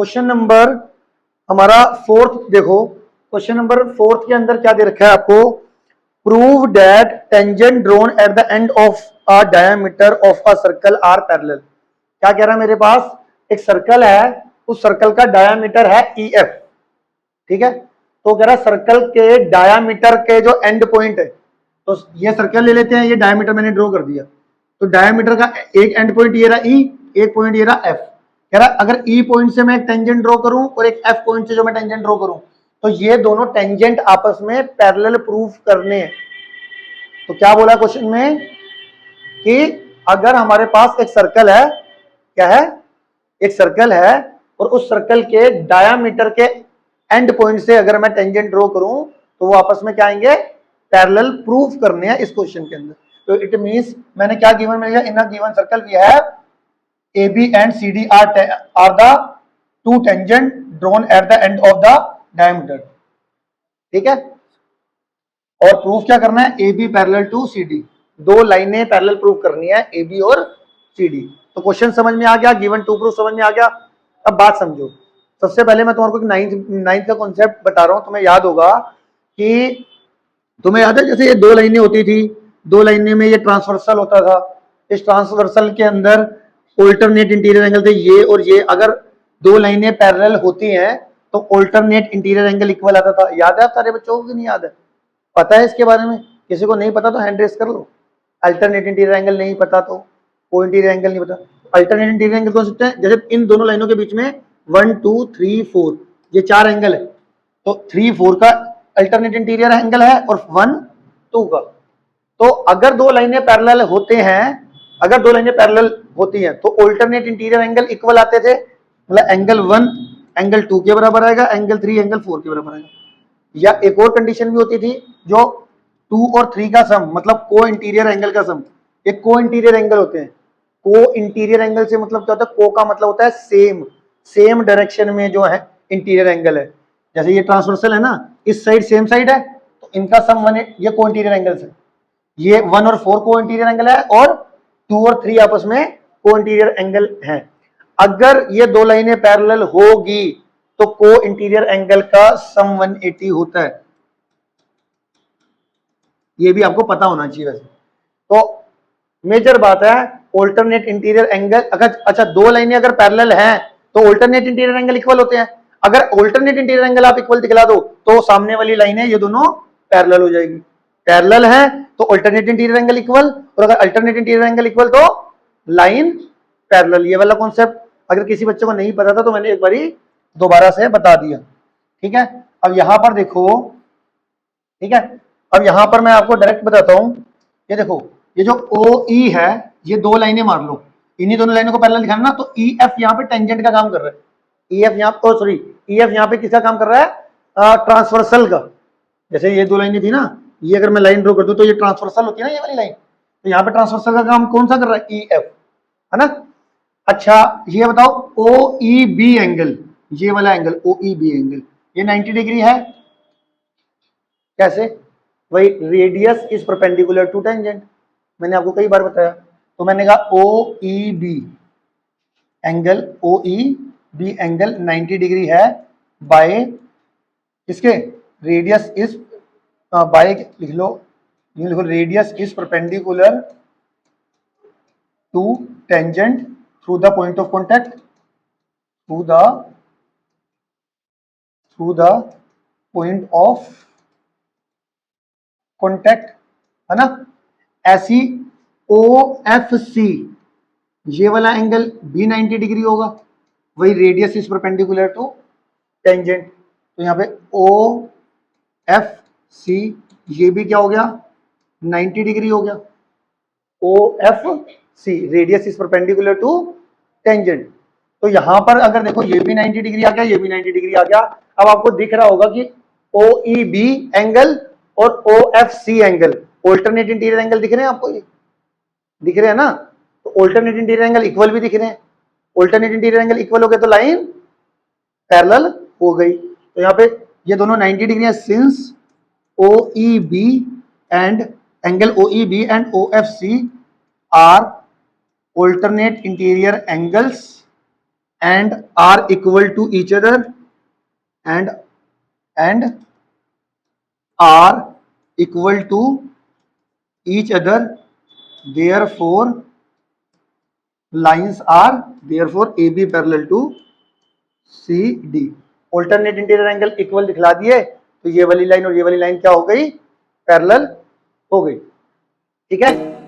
Question number हमारा fourth देखो, question number fourth के अंदर क्या दे रखा है आपको, prove that tangent drawn at the end of a diameter of a circle are parallel. क्या कह रहा है, मेरे पास एक सर्कल है, उस सर्कल का डायामीटर है ई एफ, ठीक है। तो कह रहा है सर्कल के डायामीटर के जो एंड पॉइंट है, तो ये सर्कल ले लेते हैं, ये डायामीटर मैंने ड्रॉ कर दिया, तो डायामीटर का एक एंड पॉइंट ये रहा ई, एक पॉइंट ये रहा एफ। कह रहा है अगर ई पॉइंट से मैं एक टेंजेंट ड्रॉ करूं और एक एफ पॉइंट से जो मैं टेंजेंट ड्रॉ करूं, तो ये दोनों टेंजेंट आपस में पैरेलल प्रूफ करने हैं। तो क्या बोला क्वेश्चन में कि अगर हमारे पास एक सर्कल है, क्या है, एक सर्कल है, और उस सर्कल के डायामीटर के एंड पॉइंट से अगर मैं टेंजेंट ड्रॉ करूं, तो वो आपस में क्या आएंगे, पैरेलल प्रूफ करने हैं इस क्वेश्चन के अंदर। तो इट मींस मैंने क्या गिवन मिल गया, in a given circle we have AB and CD are the two tangent drawn at the end of the diameter, ठीक है। और प्रूफ क्या करना है, AB पैरेलल टू CD, दो लाइनें पैरेलल प्रूफ करनी है AB और CD। तो क्वेश्चन समझ में आ गया, गिवन टू प्रूफ समझ में आ गया। अब बात समझो, सबसे पहले मैं तुम्हारे को नाइन्थ का कॉन्सेप्ट बता रहा हूं, तुम्हें याद होगा कि तुम्हें याद है जैसे ये दो लाइनें होती थी, दो लाइनें में ये ट्रांसवर्सल होता था, इस ट्रांसवर्सल के अंदर ऑल्टरनेट इंटीरियर एंगल थे ये और ये, अगर दो लाइनें पैरेलल होती हैं तो ऑल्टरनेट इंटीरियर एंगल इक्वल आता था। याद है आप सारे बच्चों को कि नहीं याद है, पता है इसके बारे में? किसी को नहीं पता तो हैंड रेस कर लो। अल्टरनेट इंटीरियर एंगल नहीं पता तो को इंटीरियर एंगल नहीं पता। अल्टरनेट इंटीरियर एंगल कौन सकते हैं, जैसे इन दोनों लाइनों के बीच में 1 2 3 4 ये चार एंगल है, तो 3 4 का अल्टरनेट इंटीरियर एंगल है और 1 2 का। तो अगर दो लाइनें पैरेलल होते हैं, अगर दो लाइनें पैरेलल होती हैं तो अल्टरनेट इंटीरियर एंगल इक्वल आते थे, मतलब एंगल 1 एंगल 2 के बराबर आएगा, एंगल 3 एंगल 4 के बराबर आएगा। या एक और कंडीशन भी होती थी, जो 2 और 3 का सम मतलब को इंटीरियर एंगल का सम, एक को इंटीरियर एंगल होते हैं। को इंटीरियर एंगल से मतलब क्या होता है, को का मतलब होता है सेम डायरेक्शन में जो है इंटीरियर एंगल है। जैसे ये ट्रांसवर्सल है ना, इस साइड सेम साइड है, तो इनका सम 1 है, ये को इंटीरियर एंगल से, ये 1 और 4 को इंटीरियर एंगल है और 2 और 3 आपस में को इंटीरियर एंगल है। अगर ये दो लाइनें पैरेलल होगी तो को इंटीरियर एंगल का सम 180 होता है, ये भी आपको पता होना चाहिए वैसे। तो मेजर बात है ऑल्टरनेट इंटीरियर एंगल, अगर अच्छा दो लाइनें अगर पैरेलल हैं तो ऑल्टरनेट इंटीरियर एंगल इक्वल होते हैं। अगर ऑल्टरनेट इंटीरियर एंगल आप इक्वल दिखला दो तो सामने वाली लाइनें ये दोनों पैरेलल हो जाएगी। पैरेलल है तो अल्टरनेट इंटीरियर एंगल इक्वल, और अगर अल्टरनेट इंटीरियर एंगल इक्वल तो लाइन पैरेलल। ये वाला कॉन्सेप्ट अगर किसी बच्चे को नहीं पता था तो मैंने एक बारी दोबारा से बता दिया, ठीक है। अब यहां पर देखो, ठीक है, अब यहां पर मैं आपको डायरेक्ट बताता हूं, ये देखो, ये जो ओ ई है, ये दो लाइनें मार लो, इन्हीं दोनों लाइनों को पैरेलल दिखाना ना, तो ई एफ यहाँ पे टेंजेंट का काम कर रहा है, ई एफ यहाँ पे, सॉरी ई एफ यहाँ पे किसका काम कर रहा है, ट्रांसवर्सल का। जैसे ये दो लाइनें थी ना, ये अगर मैं लाइन ड्रॉ कर दूं तो ये ट्रांसवर्सल होती है ना ये वाली लाइन, तो यहाँ पे ट्रांसवर्सल का काम कौन सा कर रहा है, ई एफ, है ना। अच्छा ये बताओ ओ ई बी एंगल, ये वाला angle O E B angle, ये 90 डिग्री है, कैसे, वही radius is perpendicular to tangent, मैंने आपको कई बार बताया। तो मैंने कहा O E B angle, O E B angle 90 degree है बाय किसके, रेडियस इज बाय, लिख लो, ये लिखो, radius is perpendicular to tangent through the point of contact, through the point of contact, है ना। ऐसी ओ एफ सी, ये वाला एंगल भी 90 डिग्री होगा, वही radius is perpendicular to tangent, तो यहाँ पे ओ एफ सी ये भी क्या हो गया, 90 डिग्री हो गया। O F C radius is perpendicular to tangent, तो यहां पर अगर देखो ये भी 90 डिग्री आ गया, ये भी 90 डिग्री आ गया। अब आपको दिख रहा होगा कि ओ ई बी एंगल और O F C angle alternate interior angle दिख रहे हैं आपको, ये दिख रहे हैं ना, तो ऑल्टरनेट इंटीरियर एंगल इक्वल भी दिख रहे हैं। ऑल्टरनेट इंटीरियर एंगल इक्वल हो गए तो लाइन पैरेलल हो गई। तो यहाँ पे ये दोनों 90 डिग्री है, since O E B and angle O E B and O F C are alternate interior angles and are equal to each other and are equal to each other, therefore lines are therefore AB parallel to CD। Alternate interior angle equal दिखला दिए तो ये वाली line और ये वाली line क्या हो गई, पैरेलल हो गई। ठीक है।